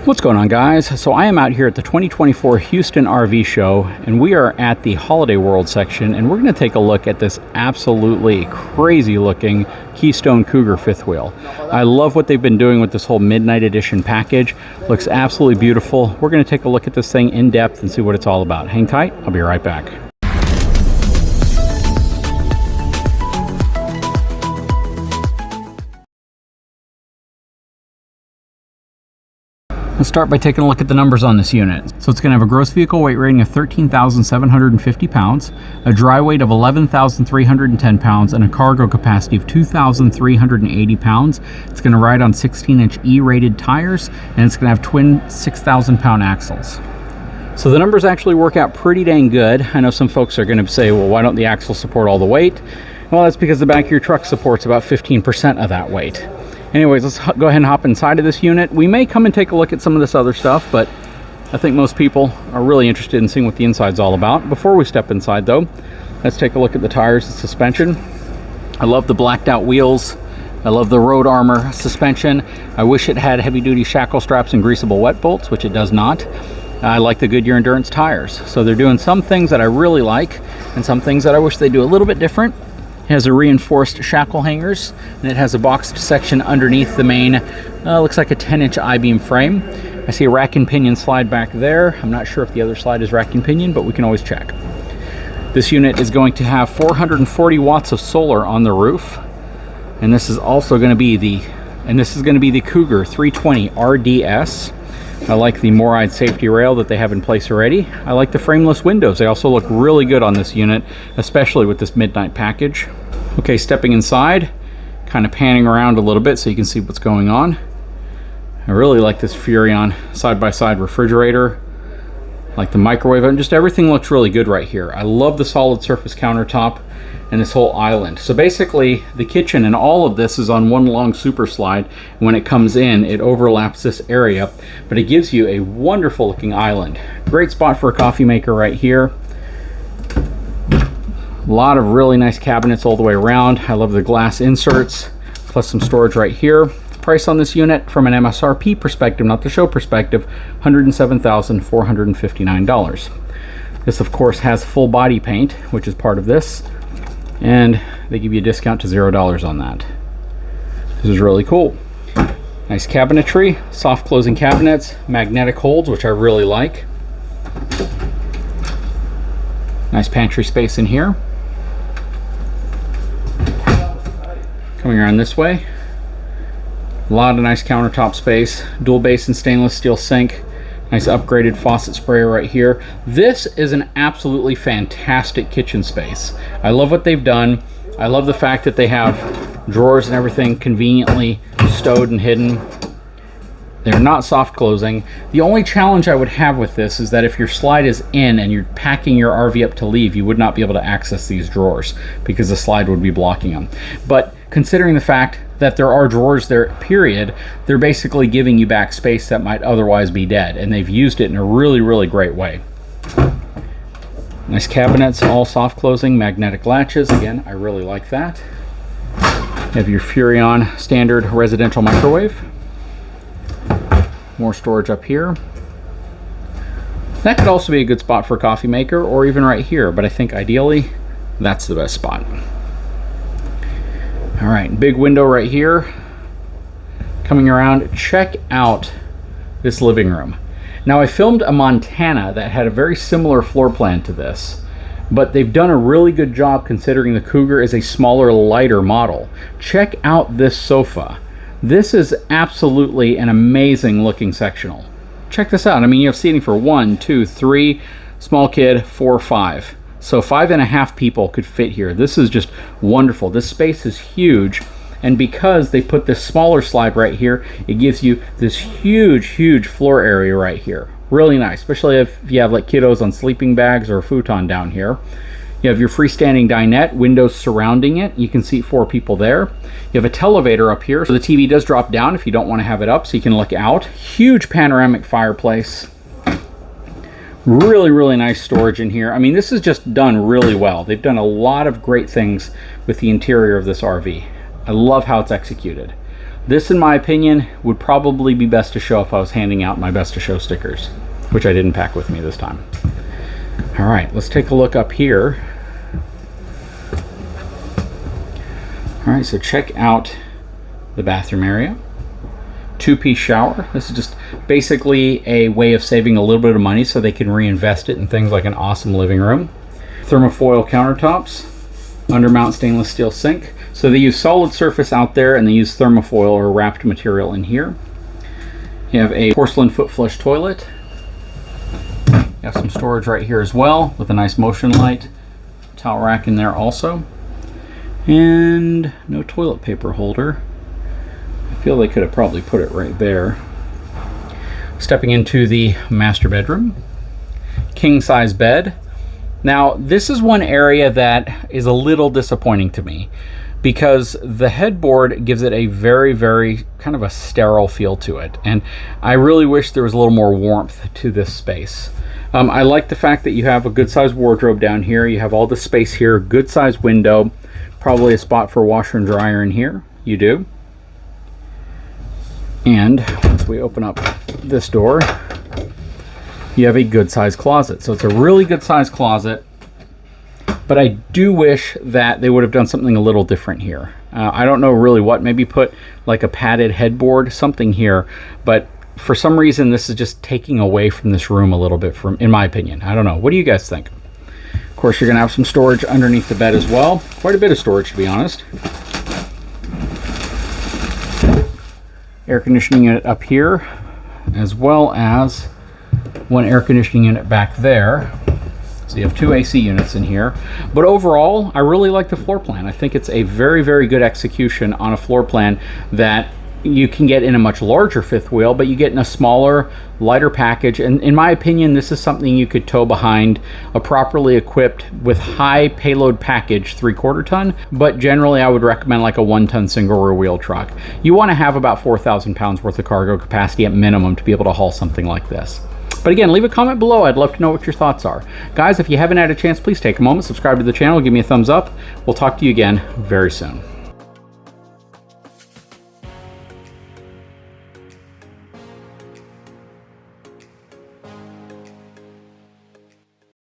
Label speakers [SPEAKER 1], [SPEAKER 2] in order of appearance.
[SPEAKER 1] What's going on, guys? So I am out here at the 2024 Houston RV show, and we are at the Holiday World section, and we're going to take a look at this absolutely crazy looking Keystone Cougar fifth wheel. I love what they've been doing with this whole midnight edition package. Looks absolutely beautiful. We're going to take a look at this thing in depth and see what it's all about. Hang tight, I'll be right back. Let's start by taking a look at the numbers on this unit. So it's going to have a gross vehicle weight rating of 13,750 pounds, a dry weight of 11,310 pounds, and a cargo capacity of 2,380 pounds. It's going to ride on 16-inch E-rated tires, and it's going to have twin 6,000-pound axles. So the numbers actually work out pretty dang good. I know some folks are going to say, well, why don't the axles support all the weight? Well, that's because the back of your truck supports about 15% of that weight. Anyways, let's go ahead and hop inside of this unit. We may come and take a look at some of this other stuff, but I think most people are really interested in seeing what the inside's all about. Before we step inside though, let's take a look at the tires and suspension. I love the blacked out wheels. I love the road armor suspension. I wish it had heavy duty shackle straps and greasable wet bolts, which it does not. I like the Goodyear Endurance tires. So they're doing some things that I really like and some things that I wish they do a little bit different. It has a reinforced shackle hangers, and it has a boxed section underneath the main, looks like a 10-inch I-beam frame. I see a rack and pinion slide back there. I'm not sure if the other slide is rack and pinion, but we can always check. This unit is going to have 440 watts of solar on the roof, and this is also going to be the Cougar 320 RDS. I like the Moride safety rail that they have in place already. I like the frameless windows. They also look really good on this unit, especially with this midnight package. Okay, stepping inside, kind of panning around a little bit so you can see what's going on. I really like this Furrion side-by-side refrigerator. I like the microwave, and just everything looks really good right here. I love the solid surface countertop and this whole island. So basically the kitchen and all of this is on one long super slide. When it comes in, it overlaps this area, but it gives you a wonderful looking island. Great spot for a coffee maker right here. A lot of really nice cabinets all the way around. I love the glass inserts, plus some storage right here. Price on this unit from an MSRP perspective, not the show perspective, $107,459. This of course has full body paint, which is part of this, and they give you a discount to $0 on that. This is really cool. Nice cabinetry, soft closing cabinets, magnetic holds, which I really like. Nice pantry space in here. Coming around this way, a lot of nice countertop space, dual basin stainless steel sink, nice upgraded faucet sprayer right here. This is an absolutely fantastic kitchen space. I love what they've done. I love the fact that they have drawers and everything conveniently stowed and hidden. They're not soft closing. The only challenge I would have with this is that if your slide is in and you're packing your RV up to leave, you would not be able to access these drawers because the slide would be blocking them. But considering the fact that there are drawers there, period, they're basically giving you back space that might otherwise be dead, and they've used it in a really, really great way. Nice cabinets, all soft closing, magnetic latches. Again, I really like that. You have your Furrion standard residential microwave. More storage up here. That could also be a good spot for a coffee maker, or even right here, but I think ideally that's the best spot. All right, big window right here. Coming around, check out this living room. Now I filmed a Montana that had a very similar floor plan to this, but they've done a really good job considering the Cougar is a smaller, lighter model. Check out this sofa. This is absolutely an amazing looking sectional. Check this out. I mean, you have seating for 1, 2, 3, small kid, 4, 5. So 5.5 people could fit here. This is just wonderful. This space is huge, and because they put this smaller slide right here, it gives you this huge floor area right here. Really nice, especially if you have like kiddos on sleeping bags or a futon down here. You have your freestanding dinette, windows surrounding it. You can seat 4 people there. You have a televator up here, so the TV does drop down if you don't want to have it up, so you can look out. Huge panoramic fireplace. Really, really nice storage in here. I mean, this is just done really well. They've done a lot of great things with the interior of this RV. I love how it's executed. This, in my opinion, would probably be best to show if I was handing out my best to show stickers, which I didn't pack with me this time. All right, let's take a look up here. All right, so check out the bathroom area. 2-piece shower. This is just basically a way of saving a little bit of money so they can reinvest it in things like an awesome living room. Thermofoil countertops, undermount stainless steel sink. So they use solid surface out there and they use thermofoil or wrapped material in here. You have a porcelain foot flush toilet. You have some storage right here as well with a nice motion light. Towel rack in there also. And no toilet paper holder. I feel they could have probably put it right there. Stepping into the master bedroom. King size bed. Now, this is one area that is a little disappointing to me because the headboard gives it a very, very kind of a sterile feel to it. And I really wish there was a little more warmth to this space. I like the fact that you have a good sized wardrobe down here. You have all the space here, good sized window, probably a spot for washer and dryer in here. You do. And once we open up this door, you have a good sized closet. So it's a really good sized closet, but I do wish that they would have done something a little different here. I don't know really what, maybe put like a padded headboard, something here, but for some reason this is just taking away from this room a little bit, in my opinion. I don't know. What do you guys think? Of course, you're gonna have some storage underneath the bed as well. Quite a bit of storage, to be honest. Air conditioning unit up here, as well as one air conditioning unit back there. So you have 2 AC units in here. But overall, I really like the floor plan. I think it's a very, very good execution on a floor plan that you can get in a much larger fifth wheel, but you get in a smaller, lighter package. And in my opinion, this is something you could tow behind a properly equipped with high payload package 3/4 ton. But generally, I would recommend like a 1-ton single rear wheel truck. You want to have about 4,000 pounds worth of cargo capacity at minimum to be able to haul something like this. But again, leave a comment below. I'd love to know what your thoughts are. Guys, if you haven't had a chance, please take a moment, subscribe to the channel, give me a thumbs up. We'll talk to you again very soon.